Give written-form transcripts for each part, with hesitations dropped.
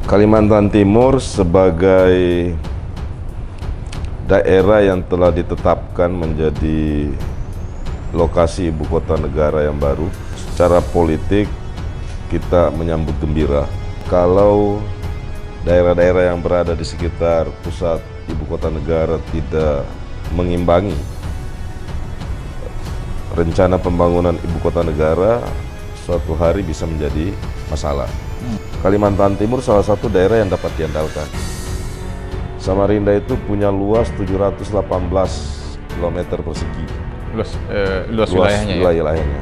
Kalimantan Timur sebagai daerah yang telah ditetapkan menjadi lokasi ibu kota negara yang baru. Secara politik kita menyambut gembira kalau daerah-daerah yang berada di sekitar pusat ibu kota negara tidak mengimbangi rencana pembangunan ibu kota negara, suatu hari bisa menjadi masalah. Kalimantan Timur salah satu daerah yang dapat diandalkan. Samarinda itu punya luas 718 km persegi. Luas wilayahnya ya? Wilayahnya.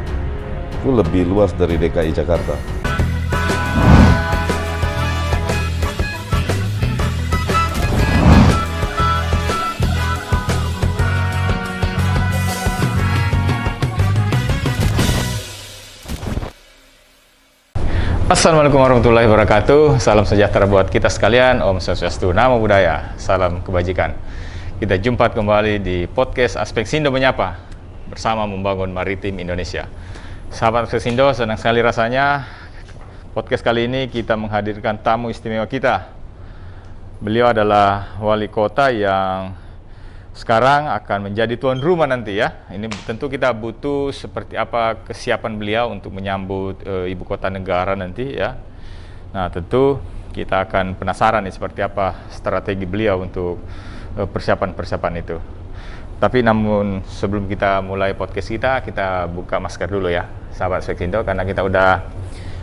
Itu lebih luas dari DKI Jakarta. Assalamualaikum warahmatullahi wabarakatuh. Salam sejahtera buat kita sekalian. Om Swastiastu, Namo Buddhaya. Salam kebajikan. Kita jumpa kembali di podcast Aspek Sindo Menyapa bersama Membangun Maritim Indonesia. Sahabat Aspek Sindo, senang sekali rasanya podcast kali ini kita menghadirkan tamu istimewa kita. Beliau adalah wali kota yang sekarang akan menjadi tuan rumah nanti ya. Ini tentu kita butuh seperti apa kesiapan beliau untuk menyambut ibu kota negara nanti ya. Nah tentu kita akan penasaran nih seperti apa strategi beliau untuk persiapan-persiapan itu. Tapi namun sebelum kita mulai podcast kita buka masker dulu ya sahabat Aspek Sindo, karena kita udah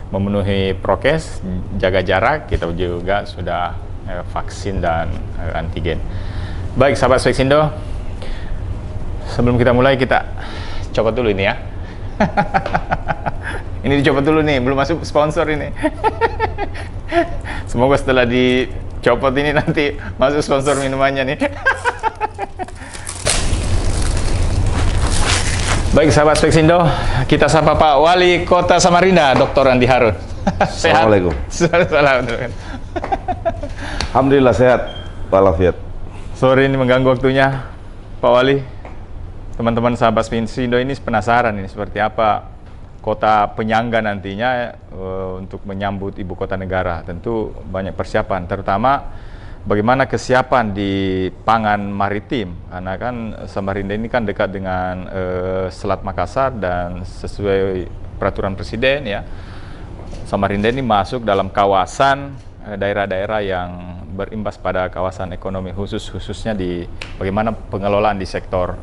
memenuhi prokes, jaga jarak, kita juga sudah vaksin dan antigen. Baik sahabat Aspek Sindo, sebelum kita mulai kita copot dulu ini ya. Ini dicopot dulu nih, belum masuk sponsor ini. Semoga setelah dicopot ini nanti masuk sponsor minumannya nih. Baik sahabat Aspek Sindo, kita sapa Pak Wali Kota Samarinda, Dr. Andi Harun. Sehat? Assalamualaikum. Alhamdulillah sehat, walafiat. Sore ini mengganggu waktunya, Pak Wali. Teman-teman sahabat Aspek Sindo ini penasaran ini seperti apa kota penyangga nantinya untuk menyambut ibu kota negara. Tentu banyak persiapan, terutama bagaimana kesiapan di pangan maritim. Karena kan Samarinda ini kan dekat dengan Selat Makassar dan sesuai peraturan presiden ya, Samarinda ini masuk dalam kawasan daerah-daerah yang berimbas pada kawasan ekonomi khususnya di bagaimana pengelolaan di sektor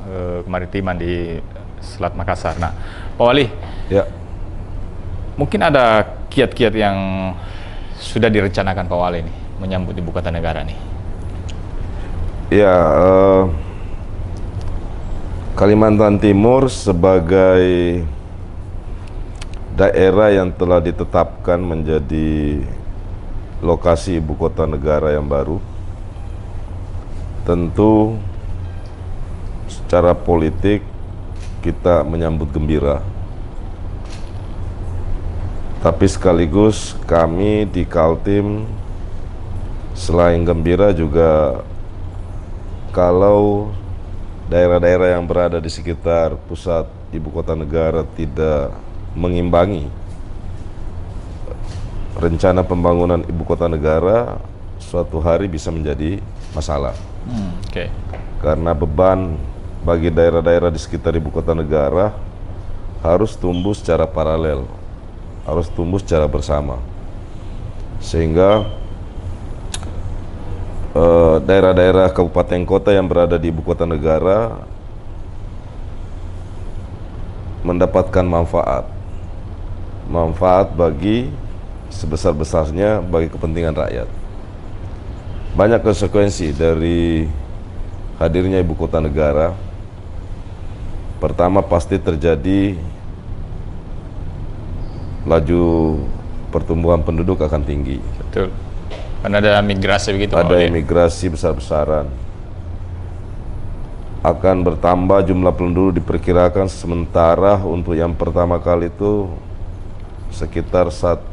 kemaritiman di Selat Makassar. Nah, Pak Wali, Ya, mungkin ada kiat-kiat yang sudah direncanakan Pak Wali nih menyambut ibu kota negara nih. ya. Kalimantan Timur sebagai daerah yang telah ditetapkan menjadi lokasi ibu kota negara yang baru, tentu secara politik kita menyambut gembira. Tapi sekaligus kami di Kaltim selain gembira juga kalau daerah-daerah yang berada di sekitar pusat ibu kota negara tidak mengimbangi rencana pembangunan ibu kota negara, suatu hari bisa menjadi masalah. Oke. Karena beban bagi daerah-daerah di sekitar ibu kota negara harus tumbuh secara paralel, harus tumbuh secara bersama. Sehingga daerah-daerah kabupaten kota yang berada di ibu kota negara mendapatkan manfaat bagi sebesar-besarnya bagi kepentingan rakyat. Banyak konsekuensi dari hadirnya ibu kota negara. Pertama, pasti terjadi laju pertumbuhan penduduk akan tinggi. Betul. Karena ada migrasi begitu. Ada imigrasi besar-besaran. Akan bertambah jumlah penduduk diperkirakan, sementara untuk yang pertama kali itu sekitar 1,5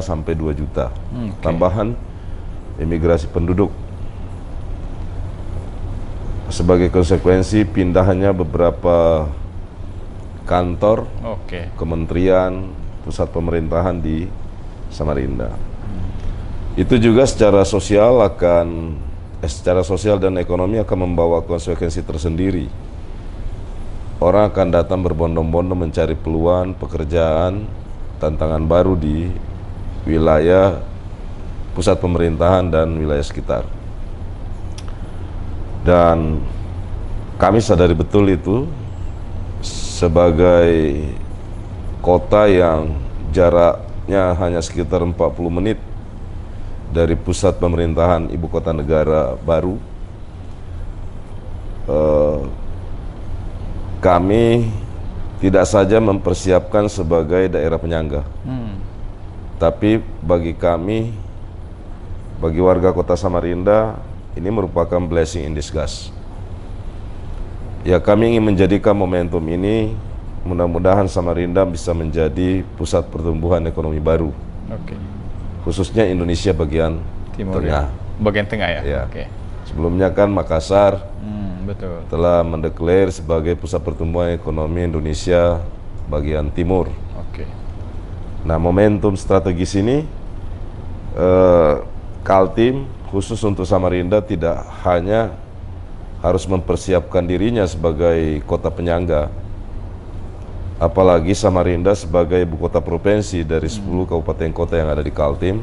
sampai 2 juta tambahan imigrasi penduduk. Sebagai konsekuensi pindahnya beberapa kantor, kementerian, pusat pemerintahan di Samarinda. Itu juga secara sosial secara sosial dan ekonomi akan membawa konsekuensi tersendiri. Orang akan datang berbondong-bondong mencari peluang pekerjaan, tantangan baru di wilayah pusat pemerintahan dan wilayah sekitar. Dan kami sadari betul itu sebagai kota yang jaraknya hanya sekitar 40 menit dari pusat pemerintahan ibu kota negara baru. Kami tidak saja mempersiapkan sebagai daerah penyangga, tapi bagi kami, bagi warga kota Samarinda, ini merupakan blessing in disguise. Ya, kami ingin menjadikan momentum ini, mudah-mudahan Samarinda bisa menjadi pusat pertumbuhan ekonomi baru. Oke. Khususnya Indonesia bagian Timur tengah. ya. Bagian tengah ya. Ya. Oke. Sebelumnya kan Makassar Betul. telah mendeklar sebagai pusat pertumbuhan ekonomi Indonesia bagian timur. Oke. Nah, momentum strategis ini, Kaltim khusus untuk Samarinda tidak hanya harus mempersiapkan dirinya sebagai kota penyangga, apalagi Samarinda sebagai ibu kota provinsi dari 10 kabupaten kota yang ada di Kaltim,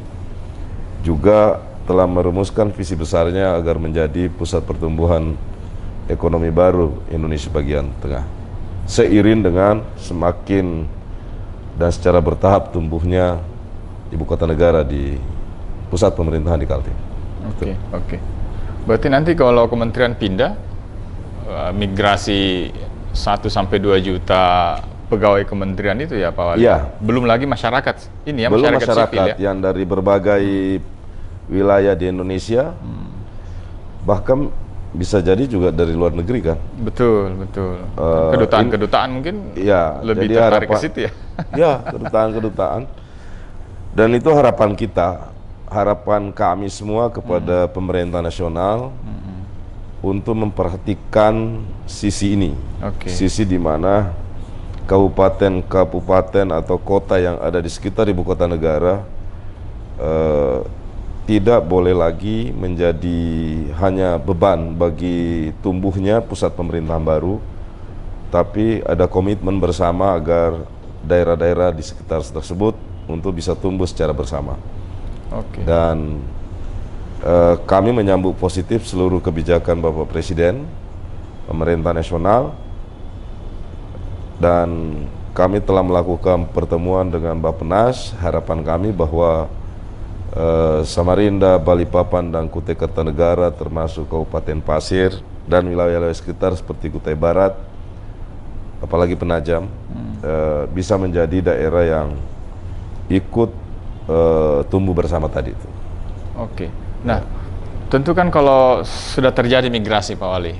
juga telah merumuskan visi besarnya agar menjadi pusat pertumbuhan ekonomi baru Indonesia bagian tengah. Seiring dengan semakin dan secara bertahap tumbuhnya ibu kota negara di pusat pemerintahan di Kaltim. Oke. Berarti nanti kalau kementerian pindah, migrasi 1-2 juta pegawai kementerian itu ya Pak Wali? Iya. Belum lagi masyarakat, ini ya Belum masyarakat sipil ya? yang dari berbagai wilayah di Indonesia, bahkan bisa jadi juga dari luar negeri kan? Betul. Kedutaan mungkin Ya, lebih jadi tertarik ke situ ya? Ya, kedutaan. Dan itu harapan kita, harapan kami semua kepada pemerintah nasional untuk memperhatikan sisi ini. Oke. Sisi di mana kabupaten atau kota yang ada di sekitar ibu kota negara tidak boleh lagi menjadi hanya beban bagi tumbuhnya pusat pemerintahan baru, tapi ada komitmen bersama agar daerah-daerah di sekitar tersebut untuk bisa tumbuh secara bersama. Oke. Dan kami menyambut positif seluruh kebijakan Bapak Presiden, pemerintah nasional, dan kami telah melakukan pertemuan dengan Bappenas. Harapan kami bahwa Samarinda, Balikpapan, dan Kutai Kartanegara termasuk Kabupaten Pasir dan wilayah-wilayah sekitar seperti Kutai Barat, apalagi Penajam, bisa menjadi daerah yang ikut tumbuh bersama tadi itu. Oke. Nah, tentu kan kalau sudah terjadi migrasi Pak Wali,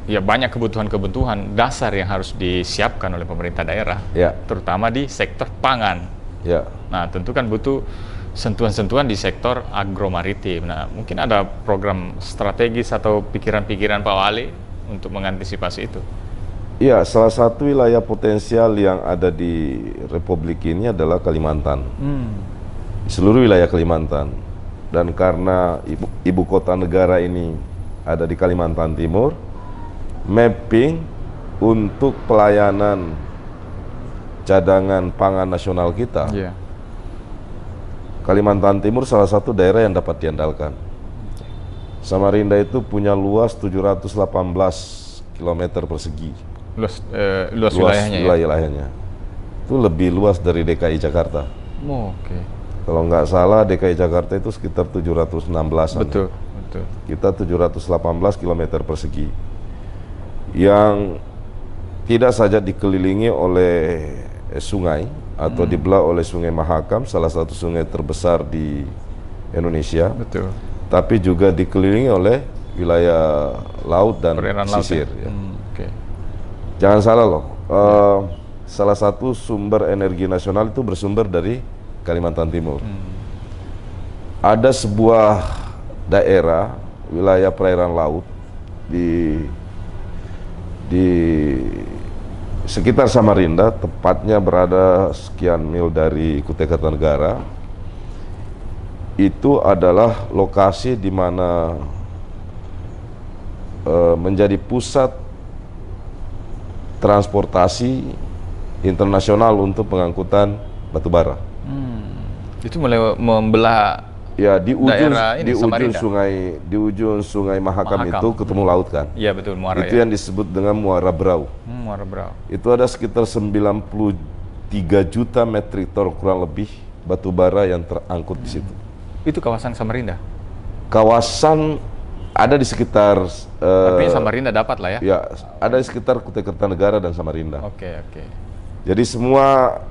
ya banyak kebutuhan dasar yang harus disiapkan oleh pemerintah daerah, Ya. terutama di sektor pangan. Ya. Nah, tentu kan butuh sentuhan-sentuhan di sektor agromaritim. Nah, mungkin ada program strategis atau pikiran-pikiran Pak Wali untuk mengantisipasi itu. Ya, salah satu wilayah potensial yang ada di Republik ini adalah Kalimantan. Seluruh wilayah Kalimantan. Dan karena ibu kota negara ini ada di Kalimantan Timur, mapping untuk pelayanan cadangan pangan nasional kita, Iya. Kalimantan Timur salah satu daerah yang dapat diandalkan. Samarinda itu punya luas 718 km persegi. Luas wilayahnya ya? Wilayahnya. Itu lebih luas dari DKI Jakarta. Oke. Kalau nggak salah DKI Jakarta itu sekitar 716-an. Betul. Kita 718 km persegi. Yang tidak saja dikelilingi oleh sungai atau dibelah oleh Sungai Mahakam, salah satu sungai terbesar di Indonesia. Betul. Tapi juga dikelilingi oleh wilayah laut dan Perairan laut pesisir. ya? Ya. Oke. Jangan salah loh, salah satu sumber energi nasional itu bersumber dari Kalimantan Timur. Ada sebuah daerah, wilayah perairan laut di sekitar Samarinda, tepatnya berada sekian mil dari Kutai Kartanegara, itu adalah lokasi di mana menjadi pusat transportasi internasional untuk pengangkutan batu bara. Itu mulai membelah Ya, di ujung daerah ini, Samarinda. di ujung sungai Mahakam itu ketemu laut kan. Iya betul, muara Itu ya. yang disebut dengan Muara Brau. Muara Brau. Itu ada sekitar 93 juta metrik ton kurang lebih batu bara yang terangkut di situ. Itu kawasan Samarinda. Kawasan ada di sekitar Artinya Samarinda dapat lah ya. ya, ada di sekitar Kutai Kertanegara dan Samarinda. Oke. Jadi semua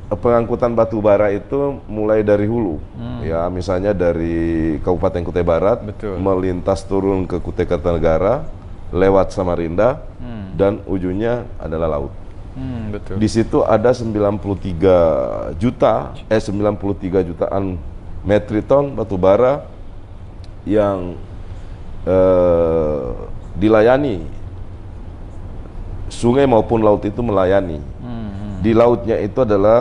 pengangkutan batu bara itu mulai dari hulu, ya misalnya dari Kabupaten Kutai Barat, Betul. melintas turun ke Kutai Kartanegara, lewat Samarinda, dan ujungnya adalah laut. Betul. Di situ ada 93 jutaan metrik ton batu bara yang dilayani sungai maupun laut itu melayani. Di lautnya itu adalah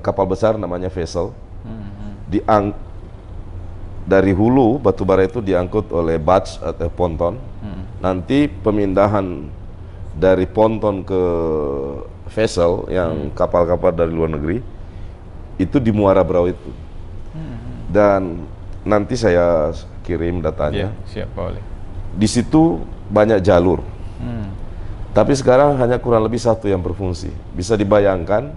kapal besar namanya vessel. Dari hulu batu bara itu diangkut oleh barge atau ponton. Nanti pemindahan dari ponton ke vessel yang kapal-kapal dari luar negeri itu di Muara Brau itu. Dan nanti saya kirim datanya. Iya, siap boleh. Di situ banyak jalur. Tapi sekarang hanya kurang lebih satu yang berfungsi. Bisa dibayangkan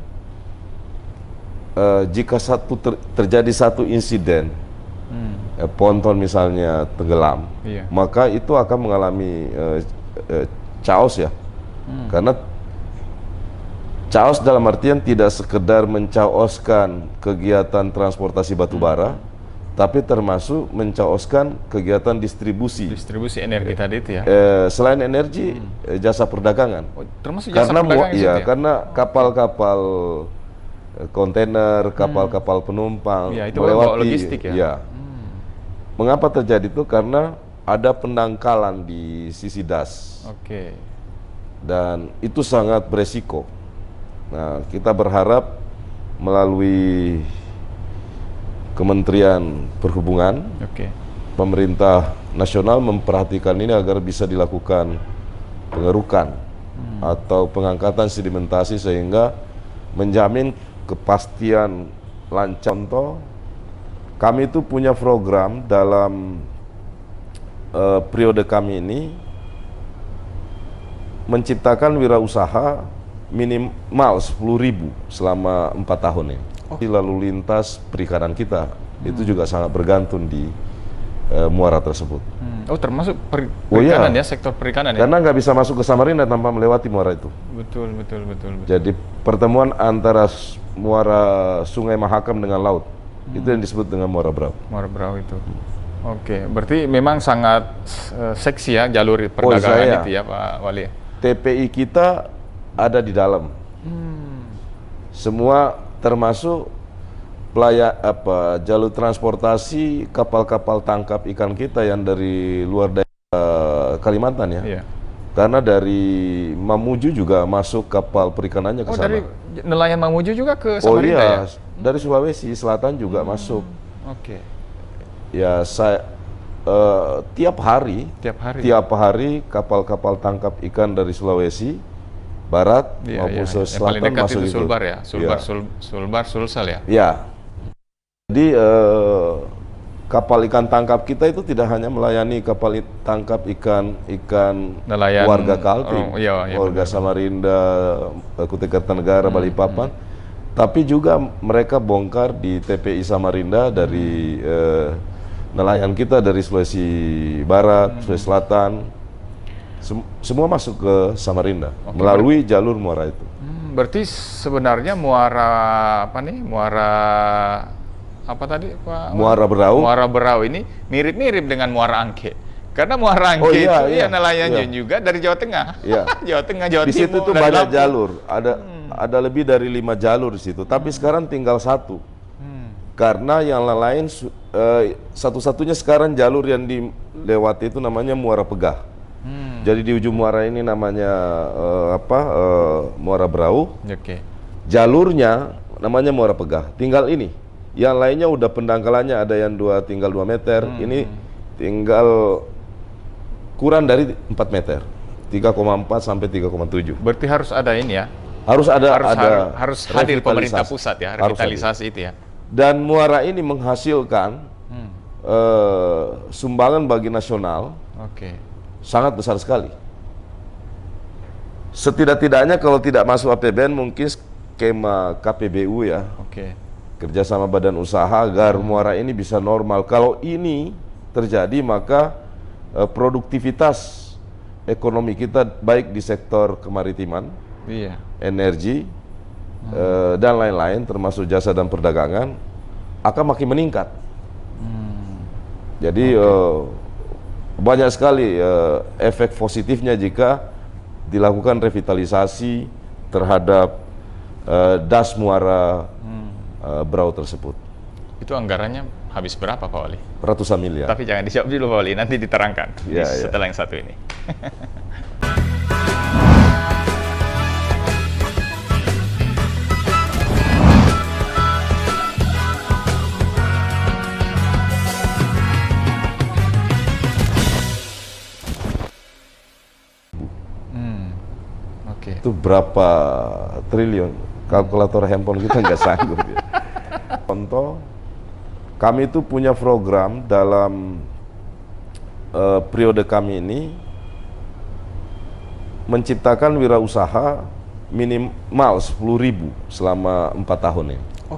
jika terjadi satu insiden, ponton misalnya tenggelam, Iya. maka itu akan mengalami chaos ya. Karena chaos dalam artian tidak sekedar mencaoskan kegiatan transportasi batu bara, tapi termasuk mencaoskan kegiatan distribusi. Distribusi energi tadi itu ya. Selain energi, jasa perdagangan. Oh, termasuk jasa Karena perdagangan di situ ya? karena kapal-kapal kontainer, kapal-kapal penumpang Ya, itu bawa logistik ya? Ya. Mengapa terjadi itu? Karena ada pendangkalan di sisi das. Oke. Dan itu sangat beresiko. Nah, kita berharap melalui Kementerian Perhubungan, Oke. pemerintah nasional memperhatikan ini agar bisa dilakukan pengerukan atau pengangkatan sedimentasi sehingga menjamin kepastian lancar. Contoh, kami itu punya program dalam periode kami ini menciptakan wirausaha minimal 10.000 selama 4 tahun ini. Lalu lintas perikanan kita itu juga sangat bergantung di muara tersebut. Oh, termasuk Oh, iya. perikanan ya, sektor perikanan ya? Karena nggak bisa masuk ke Samarinda tanpa melewati muara itu. Betul. Jadi pertemuan antara muara Sungai Mahakam dengan laut itu yang disebut dengan Muara Brau. Muara Brau itu. Oke, berarti memang sangat seksi ya jalur perdagangan itu ya Pak Wali. TPI kita ada di dalam. Semua termasuk jalur transportasi kapal-kapal tangkap ikan kita yang dari luar daerah Kalimantan ya. Iya. Karena dari Mamuju juga masuk kapal perikanannya ke Oh, sana. dari nelayan Mamuju juga ke Oh Samarinda iya, ya? dari Sulawesi Selatan juga masuk. Oke. Ya saya tiap hari kapal-kapal tangkap ikan dari Sulawesi Barat maupun Sulawesi Yang paling Selatan dekat masuk itu itu. Sulbar ya? Iya. Sulbar, Sulsel ya? Ya. Jadi kapal ikan tangkap kita itu tidak hanya melayani kapal tangkap ikan Nelayan warga Kaltim, iya, warga benar. Samarinda, Kutai Kartanegara, Balikpapan, tapi juga mereka bongkar di TPI Samarinda dari nelayan kita dari Sulawesi Barat, Sulawesi Selatan, semua masuk ke Samarinda melalui jalur muara itu. Berarti sebenarnya muara apa tadi Pak? Muara Brau. Muara Brau ini mirip-mirip dengan Muara Angke. Karena Muara Angke Oh, iya, itu iya. ya nelayannya Iya. juga dari Jawa Tengah. Iya. Jawa Tengah, Jawa Di Timur. situ tuh dari banyak Lampung. jalur, ada lebih dari 5 jalur di situ. Tapi sekarang tinggal 1. Karena yang lain satu-satunya sekarang jalur yang dilewati itu namanya Muara Pegah. Jadi di ujung muara ini namanya Muara Brau. Oke. Jalurnya namanya Muara Pegah. Tinggal ini Yang lainnya udah pendangkalannya ada yang tinggal 2 meter, ini tinggal kurang dari 4 meter, 3,4 sampai 3,7. Berarti harus ada ini ya. Harus Harus hadir pemerintah revitalisasi. pusat ya, Harus revitalisasi itu ya. Dan muara ini menghasilkan sumbangan bagi nasional Oke. sangat besar sekali. Setidak-tidaknya kalau tidak masuk APBN mungkin skema KPBU ya, Oke. kerjasama badan usaha agar muara ini bisa normal. Kalau ini terjadi maka produktivitas ekonomi kita baik di sektor kemaritiman, Iya. energi, dan lain-lain termasuk jasa dan perdagangan akan makin meningkat. Jadi banyak sekali efek positifnya jika dilakukan revitalisasi terhadap das muara Brau tersebut. Itu anggarannya habis berapa Pak Wali? Ratusan miliar. Tapi jangan dijawab dulu Pak Wali, nanti diterangkan Ya, setelah yang satu ini. Oke. Itu berapa triliun? Kalkulator handphone kita nggak sanggup. Ya. Contoh, kami itu punya program dalam periode kami ini menciptakan wirausaha minimal 10.000 selama 4 tahun ini.